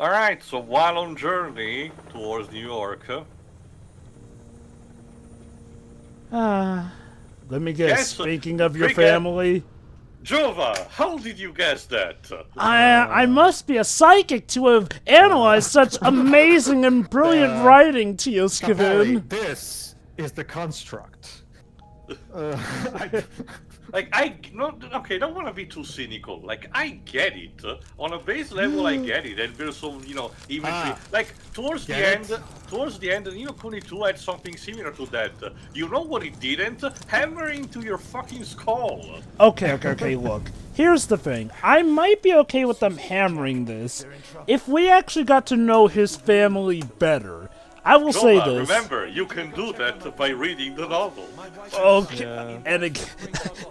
Alright, so while on journey towards New York... Let me guess, speaking of your Cricket. family... Jova, how did you guess that? I must be a psychic to have analyzed such amazing and brilliant writing, Capelli, this is the construct. Okay, don't want to be too cynical. Like, I get it. On a base level, I get it. And there's some, eventually, like, towards the end, Kuni 2 had something similar to that. You know what it didn't? Hammer into your fucking skull. Okay, look. Here's the thing. I might be okay with them hammering this if we actually got to know his family better. I will say this. Remember, you can do that by reading the novel. Okay, and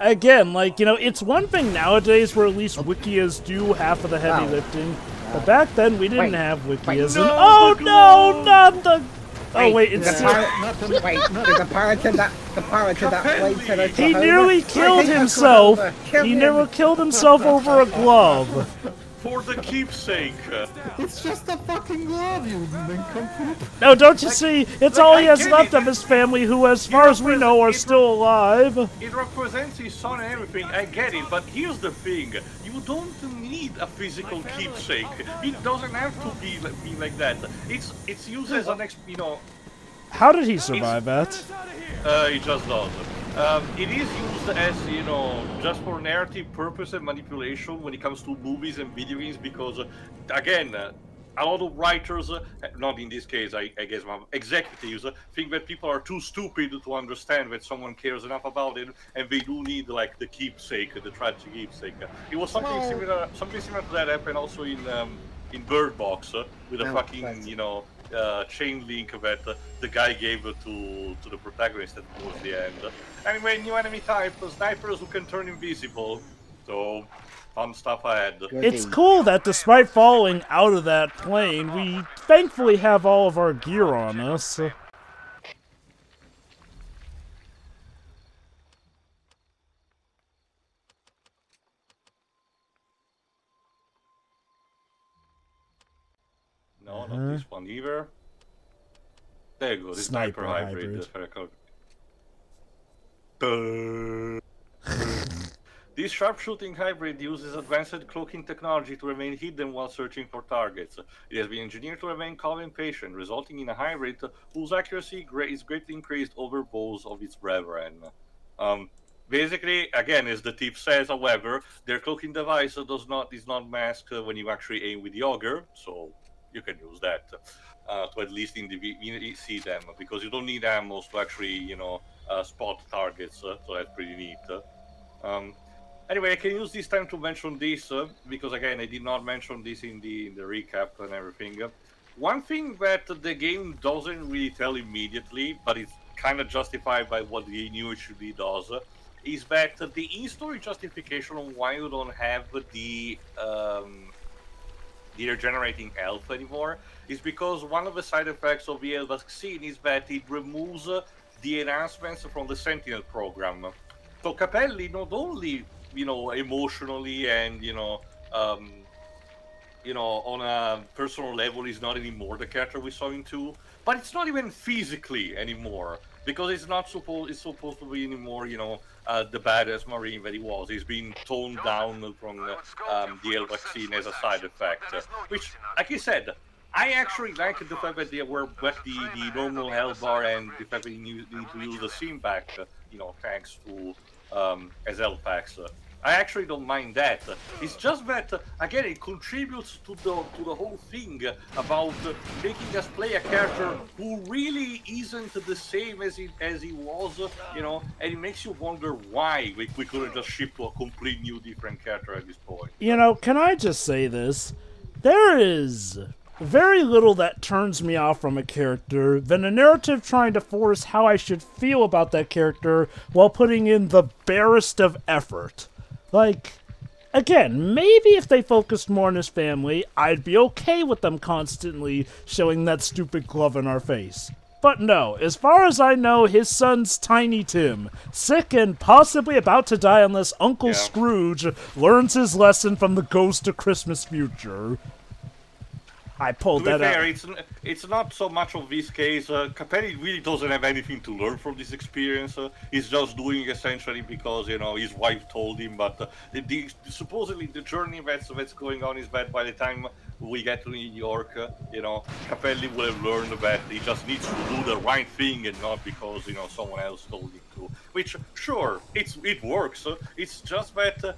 again, like, it's one thing nowadays where at least wikias do half of the heavy lifting, but back then we didn't have wikias. No, oh no, not the... Oh wait, it's there's a pirate in that He nearly killed himself. He nearly killed himself over a glove. For the keepsake. It's just a fucking glove, you nincompoop. No, don't you see? It's all he has left of his family who, as far as we know, are still alive. It represents his son and everything, I get it, but here's the thing. You don't need a physical keepsake. It doesn't have to be like that. It's used as an, How did he survive that? He just does. It is used as, just for narrative purpose and manipulation when it comes to movies and video games because, again, a lot of writers, not in this case, I guess, executives, think that people are too stupid to understand that someone cares enough about it, and they do need, like, the keepsake, the tragic keepsake. It was something similar to that happened also in Bird Box, with a fucking, chain link that the guy gave to the protagonist towards the end. Anyway, new enemy type, snipers who can turn invisible. So, fun stuff ahead. It's cool that despite falling out of that plane, we thankfully have all of our gear on us. No, not this one either. There you go, the sniper hybrid. This sharpshooting hybrid uses advanced cloaking technology to remain hidden while searching for targets. It has been engineered to remain calm and patient, resulting in a hybrid whose accuracy is greatly increased over those of its brethren. Basically, again, as the tip says, however, their cloaking device is not masked when you actually aim with the auger, so you can use that to at least see them, because you don't need ammo to actually, spot targets, so that's pretty neat. Anyway, I can use this time to mention this, because again, I did not mention this in the recap and everything. One thing that the game doesn't really tell immediately, but it's kind of justified by what the new HD does, is that the in-story justification on why you don't have the regenerating health anymore is because one of the side effects of the vaccine is that it removes the enhancements from the Sentinel program. So Capelli not only, emotionally and, on a personal level is not anymore the character we saw in 2, but it's not even physically anymore, because it's supposed to be anymore, the badass Marine that he was. He's been toned down from the L vaccine as a side effect, which, like I said, I actually like the fact that they were back the normal health bar and the fact that you need to use the sim back, thanks to as L packs. I actually don't mind that. It's just that, again, it contributes to the whole thing about making us play a character who really isn't the same as he was, and it makes you wonder why we couldn't just ship to a complete new different character at this point. Can I just say this? There is very little that turns me off from a character than a narrative trying to force how I should feel about that character while putting in the barest of effort. Like, again, maybe if they focused more on his family, I'd be okay with them constantly showing that stupid glove in our face. But no, as far as I know, his son's Tiny Tim, sick and possibly about to die unless Uncle Scrooge learns his lesson from the Ghost of Christmas Future. I pulled To be that fair, out. it's not so much of this case. Capelli really doesn't have anything to learn from this experience. He's just doing essentially because his wife told him. But supposedly the journey that's going on is that by the time we get to New York, Capelli will have learned that he just needs to do the right thing and not because someone else told him to. Which sure, it works. It's just that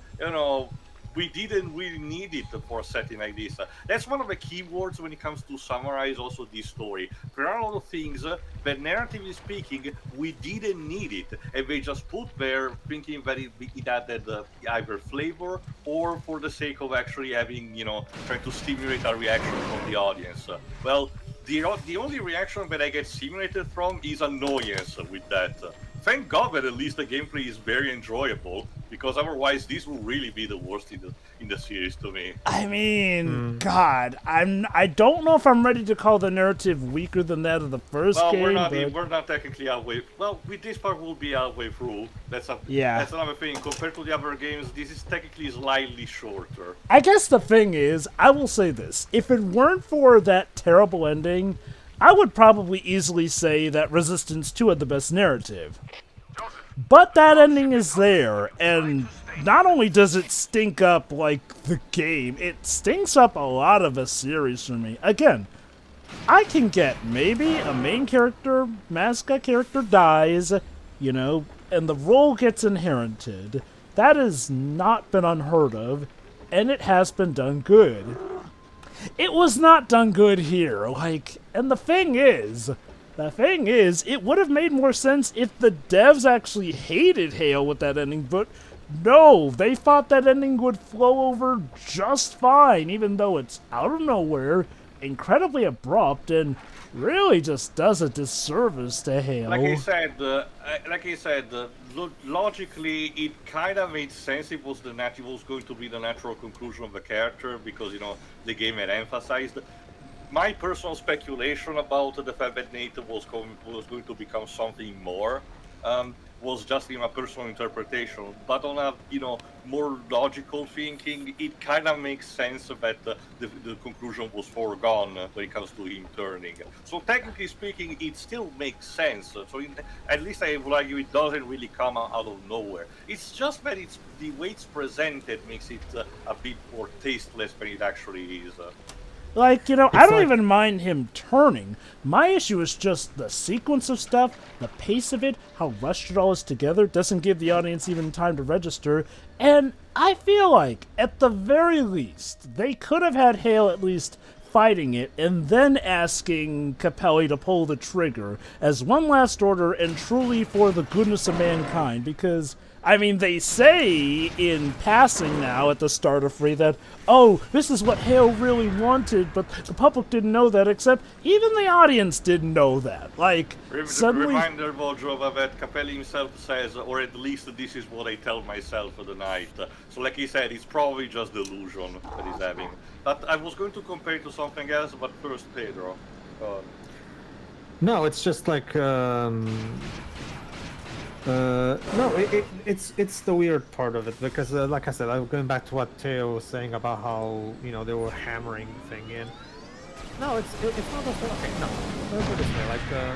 we didn't really need it for a setting like this. That's one of the key words when it comes to summarize also this story. There are a lot of things that, narratively speaking, we didn't need it, and they just put there thinking that it added either flavor or for the sake of actually having, trying to stimulate a reaction from the audience. Well, the only reaction that I get stimulated from is annoyance with that. Thank God that at least the gameplay is very enjoyable, because otherwise this will really be the worst in the series to me. I mean, God, I don't know if I'm ready to call the narrative weaker than that of the first game. We're not technically halfway. Well, with this part we'll be halfway through. That's another thing. Compared to the other games, this is technically slightly shorter. I guess the thing is, I will say this: if it weren't for that terrible ending, I would probably easily say that Resistance 2 had the best narrative. But that ending is there, and not only does it stink up like the game, it stinks up a lot of a series for me. Again, I can get maybe a main character, mascot character dies, and the role gets inherited. That has not been unheard of, and it has been done good. It was not done good here, and the thing is, it would have made more sense if the devs actually hated Hale with that ending, but no, they thought that ending would flow over just fine, even though it's out of nowhere, incredibly abrupt, and really just does a disservice to Hale. Like I said, logically, it kind of made sense. It was going to be the natural conclusion of the character because the game had emphasized. My personal speculation about the fact that Nate was going to become something more was just a personal interpretation. But on a more logical thinking, it kind of makes sense that the conclusion was foregone when it comes to him turning. So technically speaking, it still makes sense. So at least I would argue it doesn't really come out of nowhere. It's just that the way it's presented makes it a bit more tasteless than it actually is. I don't even mind him turning. My issue is just the sequence of stuff, the pace of it, how rushed it all is together, doesn't give the audience even time to register, and I feel like, at the very least, they could have had Hale at least fighting it, and then asking Capelli to pull the trigger, as one last order, and truly for the goodness of mankind, because they say in passing now at the start of Free that, oh, this is what Hale really wanted, but the public didn't know that, except even the audience didn't know that. Suddenly... Reminder, Vodrova, that Capelli himself says, or at least this is what I tell myself for the night. So like he said, it's probably just delusion that he's having. But I was going to compare it to something else, but first, Pedro. No, it's just like... no, it's the weird part of it because, like I said, I'm going back to what Teo was saying about how they were hammering the thing in. No, it's not the okay. No, let's put it this way.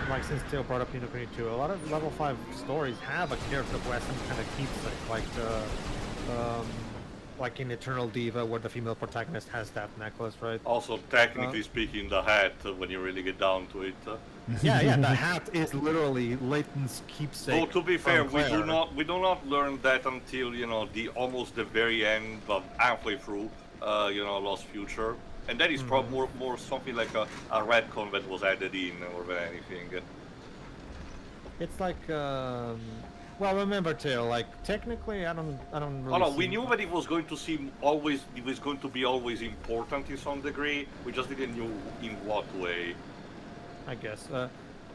Like since Teo brought up Nino Kuni 2, a lot of level 5 stories have a character who has some kind of keepsake, like in Eternal Diva, where the female protagonist has that necklace, right? Also, technically speaking, the hat, when you really get down to it. Yeah, the hat is literally Layton's keepsake. Oh, to be fair, we do not learn that until almost the very end, of halfway through, Lost Future, and that is probably more something like a retcon that was added in more than anything. It's like. Well, remember, Teo, technically, I don't really. Oh no, we knew that it was going to be always important in some degree. We just didn't know in what way. I guess.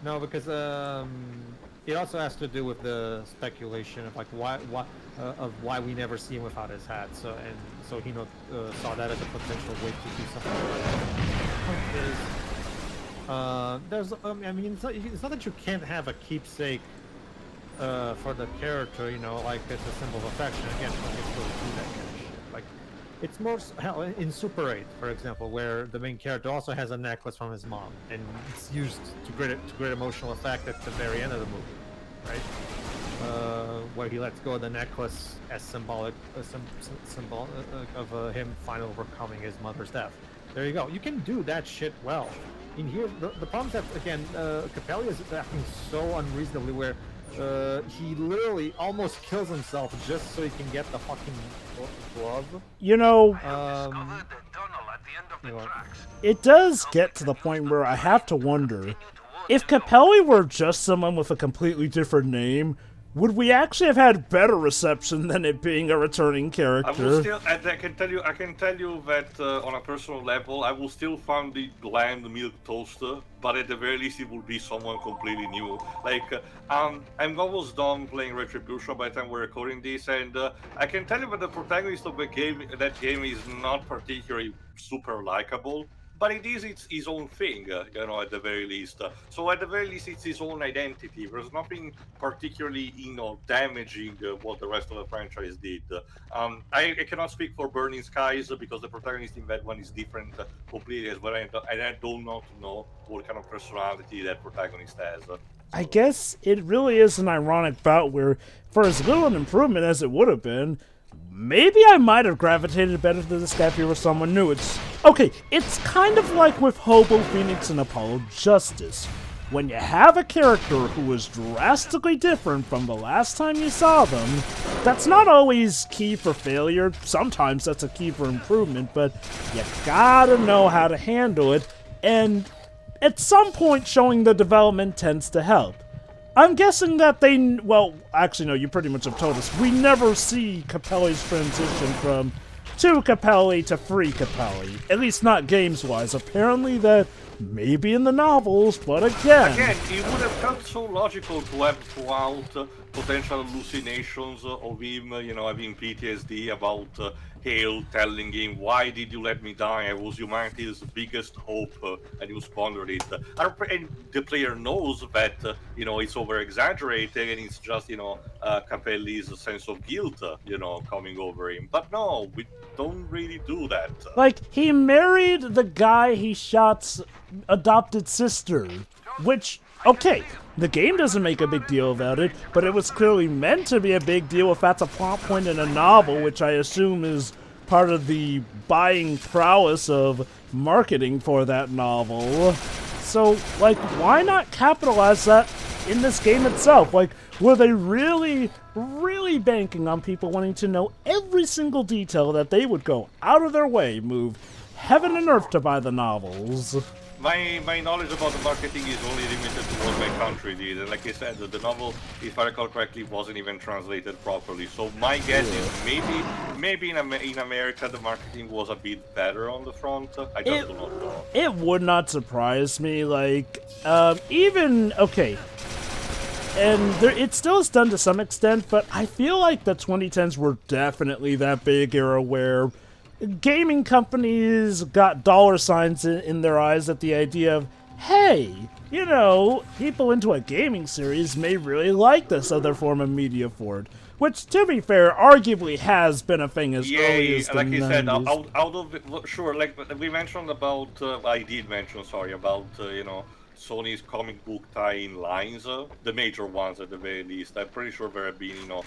No, because it also has to do with the speculation of why we never see him without his hat. So he saw that as a potential way to do something. It's not that you can't have a keepsake. For the character, it's a symbol of affection. Again, don't get really do that kind of shit. It's more hell in Super 8, for example, where the main character also has a necklace from his mom, and it's used to great emotional effect at the very end of the movie, right? Where he lets go of the necklace as symbolic of him finally overcoming his mother's death. There you go. You can do that shit well. In here, the problem is that again, Capelli is acting so unreasonably, where he literally almost kills himself just so he can get the fucking glove. You know, You know, it does get to the point where I have to wonder, if Capelli were just someone with a completely different name, would we actually have had better reception than it being a returning I will character? still, and I can tell you that on a personal level, I will still find the bland milk toaster, but at the very least, it will be someone completely new. Like, I'm almost done playing Retribution by the time we're recording this, and I can tell you that the protagonist of that game is not particularly super likable. But it's his own thing, you know, at the very least. So at the very least, it's his own identity. There's nothing particularly, you know, damaging what the rest of the franchise did. I cannot speak for Burning Skies because the protagonist in that one is different completely as well, and I do not know what kind of personality that protagonist has. I guess it really is an ironic bout where, for as little an improvement as it would have been, maybe I might have gravitated better to this guy if he were someone new. It's kind of like with Hobo Phoenix and Apollo Justice. When you have a character who is drastically different from the last time you saw them, that's not always key for failure. Sometimes that's a key for improvement, but you gotta know how to handle it, and at some point showing the development tends to help. I'm guessing that well, actually no, you pretty much have told us. We never see Capelli's transition from to Capelli to free Capelli. At least not games-wise. Apparently that may be in the novels, but again, it would have felt so logical to have throughout potential hallucinations of him, you know, having PTSD about Hale telling him, "Why did you let me die? I was humanity's biggest hope, and you squandered it." And the player knows that, you know, it's over-exaggerated, and it's just, you know, Capelli's sense of guilt, you know, coming over him. But no, we don't really do that. like, he married the guy he shot's adopted sister, which, okay, the game doesn't make a big deal about it, but it was clearly meant to be a big deal if that's a plot point in a novel, which I assume is part of the buying prowess of marketing for that novel. So, like, why not capitalize that in this game itself? Like, were they really banking on people wanting to know every single detail that they would go out of their way, move heaven and earth to buy the novels? My knowledge about the marketing is only limited to what my country did, and like I said, the novel, if I recall correctly, wasn't even translated properly. So my guess is maybe in America the marketing was a bit better on the front. I just do not know. It would not surprise me. Like, even okay, and it still is done to some extent, but I feel like the 2010s were definitely that big era where gaming companies got dollar signs in their eyes at the idea of, hey, you know, people into a gaming series may really like this other form of media for it. Which, to be fair, arguably has been a thing as early as the like you 90s. said, out of it, sure, like we mentioned about, I did mention, sorry, about, you know, Sony's comic book tie-in lines, the major ones at the very least. I'm pretty sure there have been, you know,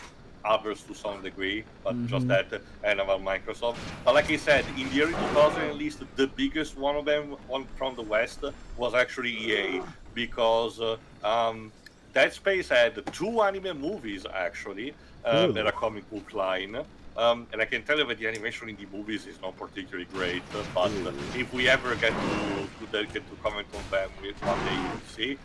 others to some degree, but just that, and about Microsoft. But like I said, in the early 2000s, at least, the biggest one of them, one from the West, was actually EA, because Dead Space had 2 anime movies, actually, and a comic book line. And I can tell you that the animation in the movies is not particularly great, but if we ever get to comment on them one day, you'll see.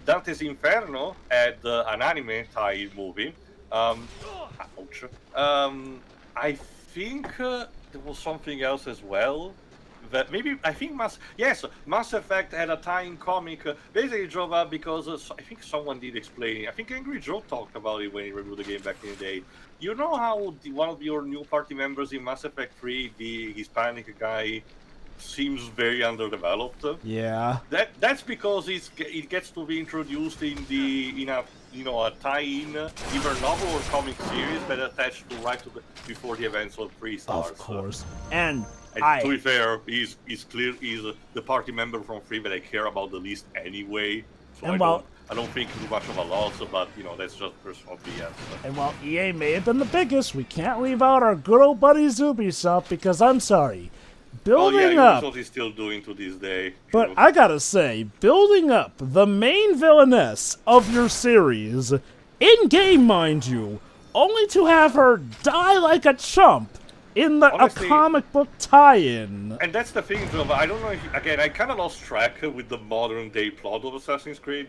Dante's Inferno had an anime tie movie. Ouch. I think there was something else as well. That maybe I think Mass Effect had a tie-in comic. Basically drove up because I think someone did explain. I think Angry Joe talked about it when he reviewed the game back in the day. You know how one of your new party members in Mass Effect 3, the Hispanic guy, seems very underdeveloped. Yeah. That's because it gets to be introduced in a tie-in, either novel or comic series that attached to before the events of 3 stars. Of course. And to be fair, he's the party member from 3 that I care about the least anyway. So I don't think too much of a loss, but that's just personal BS. And while EA may have been the biggest, we can't leave out our good old buddies Ubisoft because I'm sorry. Building up. Ubisoft is still doing to this day. But I gotta say, building up the main villainess of your series, in game, mind you, only to have her die like a chump in a comic book tie-in. And that's the thing, though. I don't know if, again, I kind of lost track with the modern day plot of Assassin's Creed.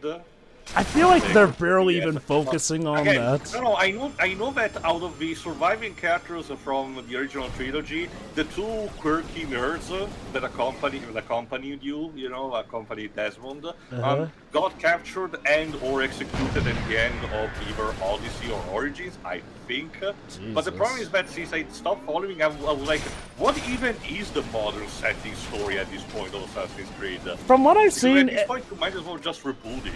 I feel like they're barely even focusing on that. No, I know that out of the surviving characters from the original trilogy, the 2 quirky nerds that accompanied you, accompanied Desmond, got captured and/or executed at the end of either Odyssey or Origins, I think. Jesus. But the problem is that since I stopped following, I was like, what even is the modern setting story at this point of Assassin's Creed? From what I've seen, at this point, you might as well just reboot it.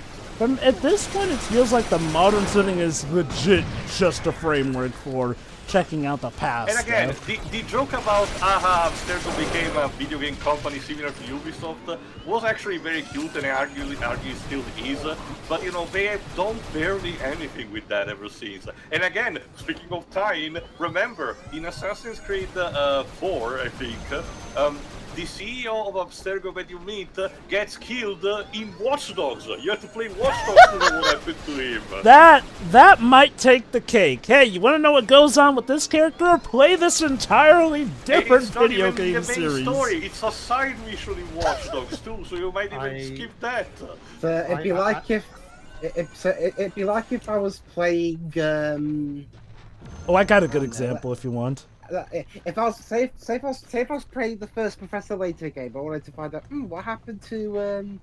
At this point, it feels like the modern setting is legit just a framework for checking out the past. And again, the joke about Abstergo became a video game company similar to Ubisoft was actually very cute, and I argue still is. But they have done barely anything with that ever since. And again, speaking of time, remember in Assassin's Creed 4, I think. The CEO of Abstergo that you meet gets killed in Watch Dogs. You have to play Watch Dogs to know what happened to him. That might take the cake. Hey, you want to know what goes on with this character? Play this entirely different video game series. Story. It's a side mission in Watch Dogs too, so you might even skip that. So it'd be like if I was playing. Oh, I got a good example if you want. If I was playing the first Professor Layton game, I wanted to find out what happened to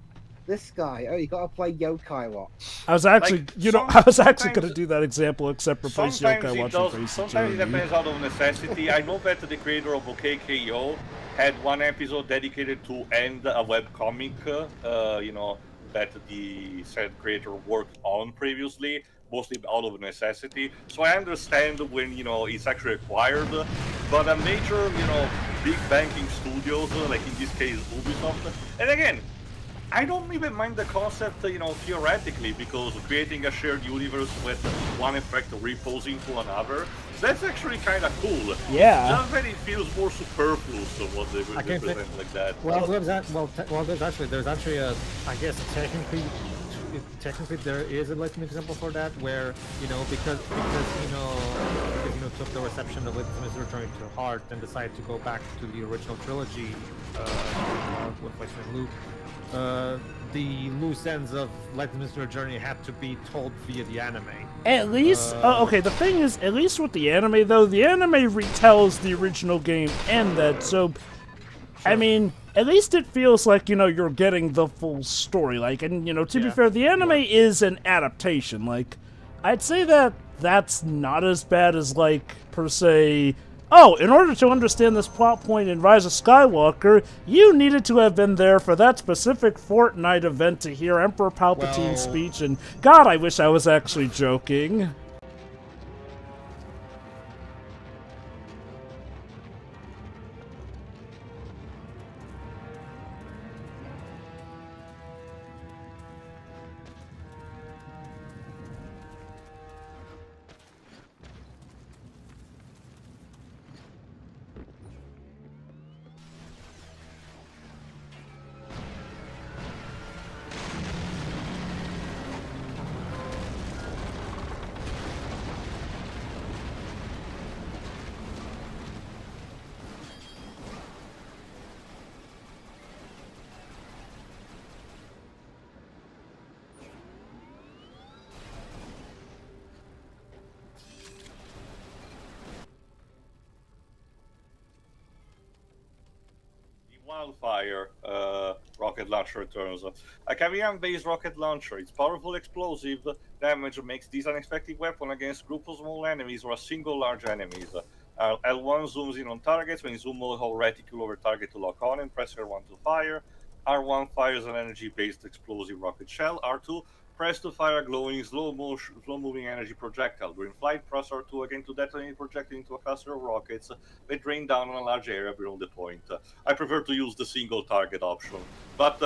this guy. Oh, you got to play Yokai Watch. I was actually, I was actually going to do that example, except replace Yokai Watch with Face Sometimes it depends out of necessity. I know that the creator of OKKO had one episode dedicated to end a webcomic, that the said creator worked on previously, mostly out of necessity. So I understand when, it's actually required, but a major, big banking studios, like in this case Ubisoft, and again, I don't even mind the concept, theoretically, because creating a shared universe with one effect ripples into another, that's actually kind of cool. Yeah. Just that it feels more superfluous of what they represent like that. Well, there's actually a, I guess, technically there is a Litmus example for that, where because took the reception of Litmus Returning to Heart and decided to go back to the original trilogy with Western Luke. The loose ends of Litmus Journey had to be told via the anime. At least, okay, the thing is, at least with the anime though, the anime retells the original game and that, so, I mean, at least it feels like, you're getting the full story, like, and, to be fair, the anime is an adaptation, like, I'd say that that's not as bad as, like, per se, oh, in order to understand this plot point in Rise of Skywalker, you needed to have been there for that specific Fortnite event to hear Emperor Palpatine's speech, and God, I wish I was actually joking. Wildfire rocket launcher returns. A Cavian-based rocket launcher. Its powerful explosive damage makes this unexpected weapon against a group of small enemies or a single large enemies. L1 zooms in on targets. When you zoom out, hold reticule over target to lock on and press R1 to fire. R1 fires an energy-based explosive rocket shell. R2 press to fire a glowing, slow-moving energy projectile. During flight, press R2 again to detonate projectile into a cluster of rockets that rain down on a large area below the point. I prefer to use the single target option. But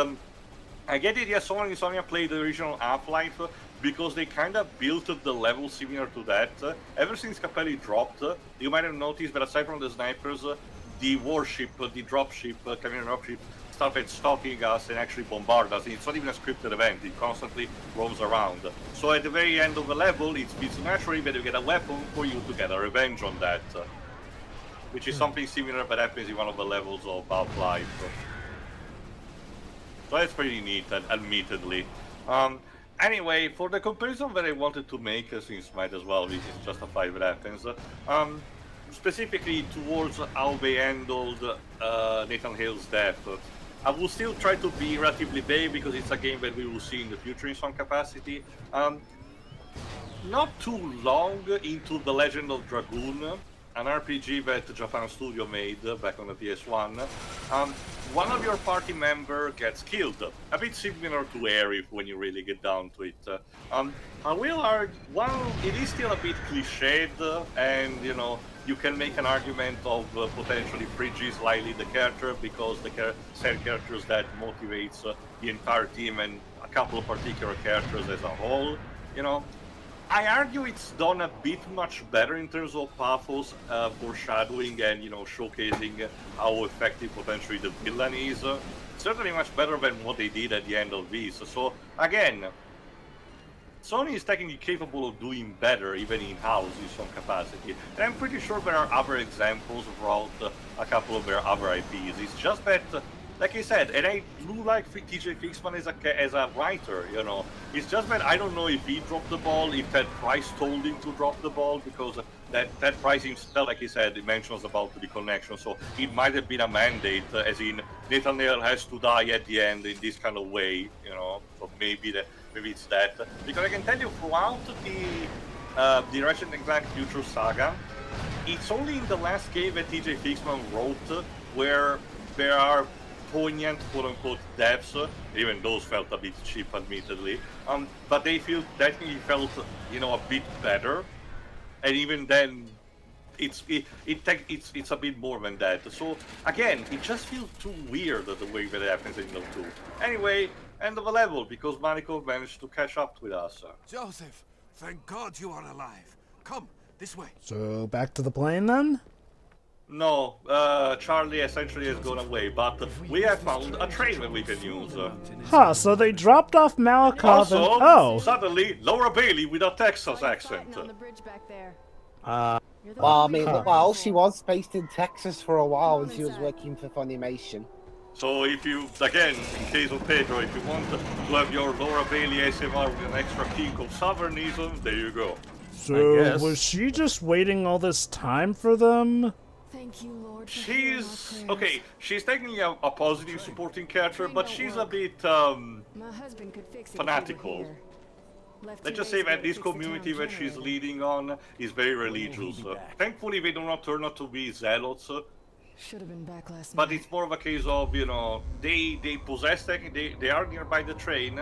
I get it, yes, Sonia played the original Half-Life because they kind of built the level similar to that. Ever since Capelli dropped, you might have noticed that aside from the snipers, the warship, the dropship, Chimera dropship, started stalking us and actually bombard us. It's not even a scripted event, it constantly roams around. So at the very end of the level, it feels naturally that you get a weapon for you to get a revenge on that. Which is something similar that happens in one of the levels of Half-Life. So that's pretty neat, admittedly. Anyway, for the comparison that I wanted to make, since might as well, this is just a fight that happens, specifically towards how they handled Nathan Hale's death, I will still try to be relatively vague because it's a game that we will see in the future in some capacity. Not too long into The Legend of Dragoon, an RPG that Japan Studio made back on the PS1, one of your party member gets killed. A bit similar to Arif when you really get down to it. I will argue, while it is still a bit cliched, and you know, you can make an argument of potentially freezing slightly the character because the said characters that motivates the entire team and a couple of particular characters as a whole, you know. I argue it's done a bit much better in terms of pathos, foreshadowing, and you know, showcasing how effective potentially the villain is. Certainly much better than what they did at the end of this. So again, Sony is technically capable of doing better, even in-house in some capacity. And I'm pretty sure there are other examples throughout a couple of their other IPs. It's just that, like I said, and I do like TJ Fixman as a writer, you know. It's just that I don't know if he dropped the ball, if Ted Price told him to drop the ball, because that Price himself, like he said, he mentions about the connection. So it might have been a mandate, as in Nathaniel has to die at the end in this kind of way, you know. So maybe it's that. Because I can tell you, throughout the Ratchet & Clank Future Saga, it's only in the last game that TJ Fixman wrote where there are poignant quote-unquote deaths. Even those felt a bit cheap, admittedly. But they definitely felt, you know, a bit better. And even then, it's a bit more than that. So again, it just feels too weird the way that it happens in those two. Anyway, end of the level because Malikov managed to catch up with us. Joseph, thank God you are alive. Come this way. So back to the plane then? No, Charlie essentially has gone away, but we have found a train that we can use. Huh, so they dropped off Malikov Also, and... Oh! suddenly, Laura Bailey with a Texas accent. On the bridge back there. Well, I mean, well, she was based in Texas for a while when she was working for Funimation. So if you, again, in case of Pedro, if you want to have your Laura Bailey ASMR with an extra kick of Southernism, there you go. So was she just waiting all this time for them? Thank you, Lord. She's okay. She's technically a positive supporting character, but she's a bit My husband could fix it fanatical. Let's just say that this community that she's leading on is very religious. Thankfully, they do not turn out to be zealots. Should have been back last But night. it's more of a case of, you know, they possess they are nearby the train.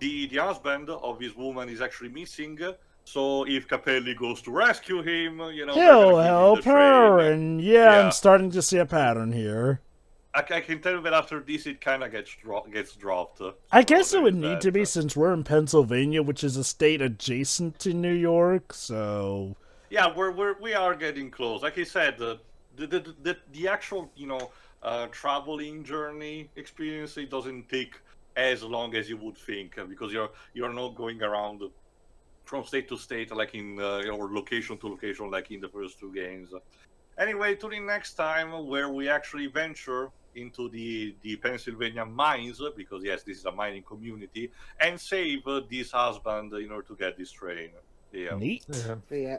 The husband of this woman is actually missing. So if Capelli goes to rescue him, you know, he'll help her, and yeah, I'm starting to see a pattern here. I can tell you that after this, it kind of gets dropped. I guess it would need to be since we're in Pennsylvania, which is a state adjacent to New York. So yeah, we are getting close. Like I said, the actual, you know, traveling journey experience, it doesn't take as long as you would think because you're not going around from state to state like in or location to location like in the first two games. Anyway, to the next time where we actually venture into the Pennsylvania mines, because yes, this is a mining community, and save this husband in order to get this train. Yeah. Neat. Yeah. Yeah.